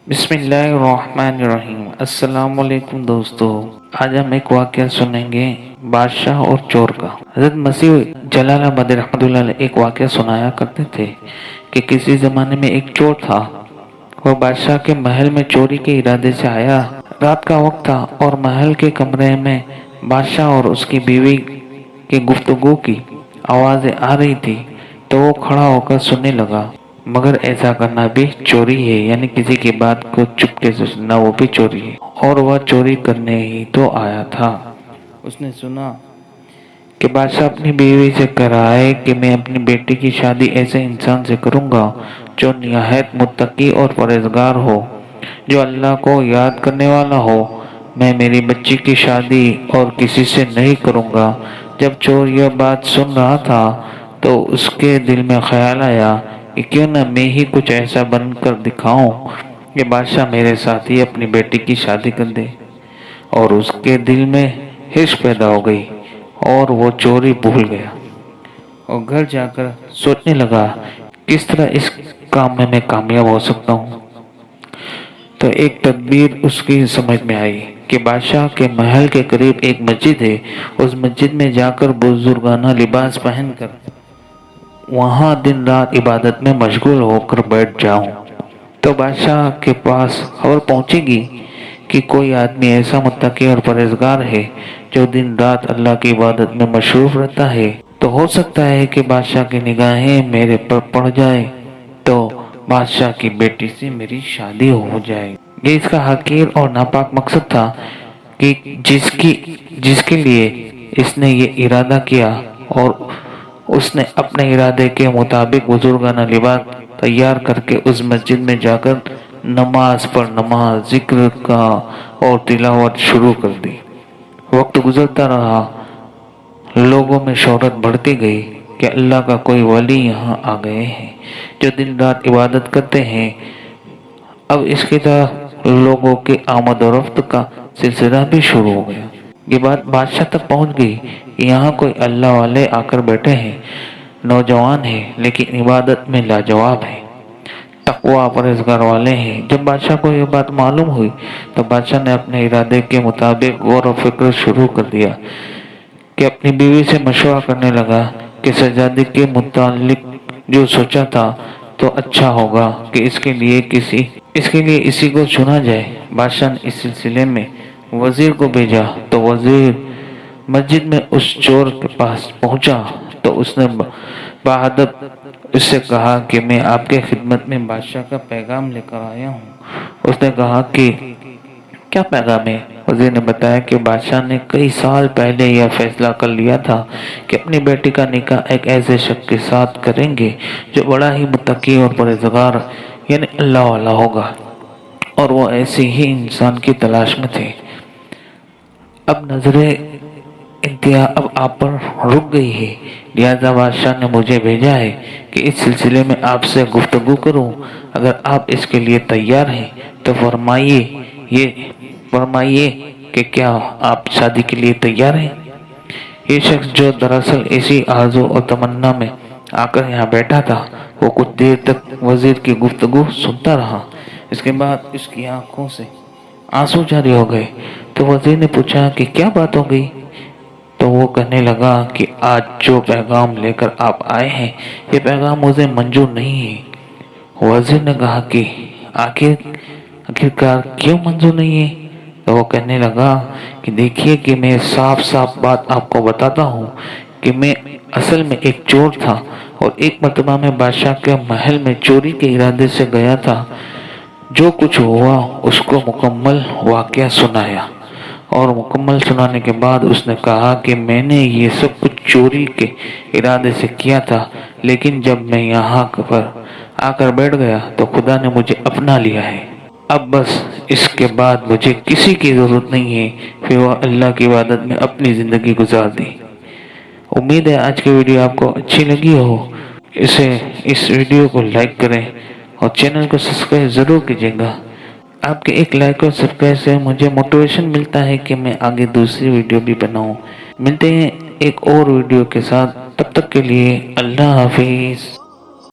بسم اللہ الرحمن الرحیم۔ السلام علیکم دوستو، آج ہم ایک واقعہ سنیں گے بادشاہ اور چور کا۔ حضرت مسیح جلال آباد رحمۃ اللہ علیہ ایک واقعہ سنایا کرتے تھے کہ کسی زمانے میں ایک چور تھا۔ وہ بادشاہ کے محل میں چوری کے ارادے سے آیا۔ رات کا وقت تھا اور محل کے کمرے میں بادشاہ اور اس کی بیوی کی گفتگو کی آوازیں آ رہی تھی، تو وہ کھڑا ہو کر سننے لگا۔ مگر ایسا کرنا بھی چوری ہے، یعنی کسی کی بات کو چپکے سے سننا وہ بھی چوری ہے، اور وہ چوری کرنے ہی تو آیا تھا۔ اس نے سنا کہ بادشاہ اپنی بیوی سے کہہ رہا ہے کہ میں اپنی بیٹی کی شادی ایسے انسان سے کروں گا جو نہایت متقی اور پرہیزگار ہو، جو اللہ کو یاد کرنے والا ہو۔ میں میری بچی کی شادی اور کسی سے نہیں کروں گا۔ جب چور یہ بات سن رہا تھا تو اس کے دل میں خیال آیا کہ کیوں نہ میں ہی کچھ ایسا بن کر دکھاؤں کہ بادشاہ میرے ساتھ ہی اپنی بیٹی کی شادی کر دے۔ اور اس کے دل میں حرص پیدا ہو گئی اور وہ چوری بھول گیا اور گھر جا کر سوچنے لگا کس طرح اس کام میں کامیاب ہو سکتا ہوں۔ تو ایک تدبیر اس کی سمجھ میں آئی کہ بادشاہ کے محل کے قریب ایک مسجد ہے، اس مسجد میں جا کر بزرگانہ لباس پہن کر وہاں دن رات عبادت میں مشغول ہو کر بیٹھ جاؤں، تو بادشاہ کے پاس خبر پہنچے گی کہ کوئی آدمی ایسا متقی اور پرہیزگار ہے جو دن رات اللہ کی عبادت میں مصروف رہتا ہے۔ تو ہو سکتا ہے کہ بادشاہ کی نگاہیں میرے پر پڑ جائے تو بادشاہ کی بیٹی سے میری شادی ہو جائے۔ یہ اس کا حقیر اور ناپاک مقصد تھا کہ جس کے لیے اس نے یہ ارادہ کیا، اور اس نے اپنے ارادے کے مطابق بزرگانہ لباس تیار کر کے اس مسجد میں جا کر نماز پر نماز، ذکر کا اور تلاوت شروع کر دی۔ وقت گزرتا رہا، لوگوں میں شہرت بڑھتی گئی کہ اللہ کا کوئی ولی یہاں آ گئے ہیں جو دن رات عبادت کرتے ہیں۔ اب اس کی طرح لوگوں کی آمد و رفت کا سلسلہ بھی شروع ہو گیا۔ یہ بات بادشاہ تک پہنچ گئی کہ یہاں کوئی اللہ والے آ کر بیٹھے ہیں، نوجوان ہیں لیکن عبادت میں لاجواب ہیں، تقویٰ پرہیزگار والے ہیں۔ جب بادشاہ کو یہ بات معلوم ہوئی تو بادشاہ نے اپنے ارادے کے مطابق غور و فکر شروع کر دیا کہ اپنی بیوی سے مشورہ کرنے لگا کہ شہزادی کے متعلق جو سوچا تھا تو اچھا ہوگا کہ اس کے لیے اسی کو چنا جائے۔ بادشاہ نے اس سلسلے میں وزیر کو بھیجا، تو وزیر مسجد میں اس چور کے پاس پہنچا تو اس نے بہادر اس سے کہا کہ میں آپ کے خدمت میں بادشاہ کا پیغام لے کر آیا ہوں۔ اس نے کہا کہ کیا پیغام ہے؟ وزیر نے بتایا کہ بادشاہ نے کئی سال پہلے یہ فیصلہ کر لیا تھا کہ اپنی بیٹی کا نکاح ایک ایسے شخص کے ساتھ کریں گے جو بڑا ہی متقی اور پرہیزگار یعنی اللہ والا ہوگا، اور وہ ایسے ہی انسان کی تلاش میں تھے۔ اب نظر انتہا اب آپ پر رک گئی ہے، لہذا بادشاہ نے مجھے بھیجا ہے کہ اس سلسلے میں آپ سے گفتگو کروں۔ اگر آپ اس کے لیے تیار ہیں تو فرمائیے کہ کیا آپ شادی کے لیے تیار ہیں؟ یہ شخص جو دراصل اسی آرزو اور تمنا میں آ کر یہاں بیٹھا تھا، وہ کچھ دیر تک وزیر کی گفتگو سنتا رہا۔ اس کے بعد اس کی آنکھوں سے آنسو جاری ہو گئے، تو وزیر نے پوچھا کہ کیا بات ہو گئی؟ تو وہ کہنے لگا کہ آج جو پیغام لے کر آپ آئے ہیں یہ پیغام مجھے منظور نہیں ہے۔ وزیر نے کہا کہ آخرکار کیوں منظور نہیں ہے؟ تو وہ کہنے لگا کہ دیکھیے کہ میں صاف صاف بات آپ کو بتاتا ہوں کہ میں اصل میں ایک چور تھا، اور ایک مرتبہ میں بادشاہ کے محل میں چوری کے ارادے سے گیا تھا۔ جو کچھ ہوا اس کو مکمل واقعہ سنایا، اور مکمل سنانے کے بعد اس نے کہا کہ میں نے یہ سب کچھ چوری کے ارادے سے کیا تھا، لیکن جب میں یہاں پر آ کر بیٹھ گیا تو خدا نے مجھے اپنا لیا ہے۔ اب بس اس کے بعد مجھے کسی کی ضرورت نہیں ہے۔ پھر وہ اللہ کی عبادت میں اپنی زندگی گزار دی۔ امید ہے آج کی ویڈیو آپ کو اچھی لگی ہو۔ اس ویڈیو کو لائک کریں اور چینل کو سبسکرائب ضرور کیجیے گا۔ آپ کے ایک لائک اور سبسکرائب سے مجھے موٹیویشن ملتا ہے کہ میں آگے دوسری ویڈیو بھی بناؤں۔ ملتے ہیں ایک اور ویڈیو کے ساتھ، تب تک کے لیے اللہ حافظ۔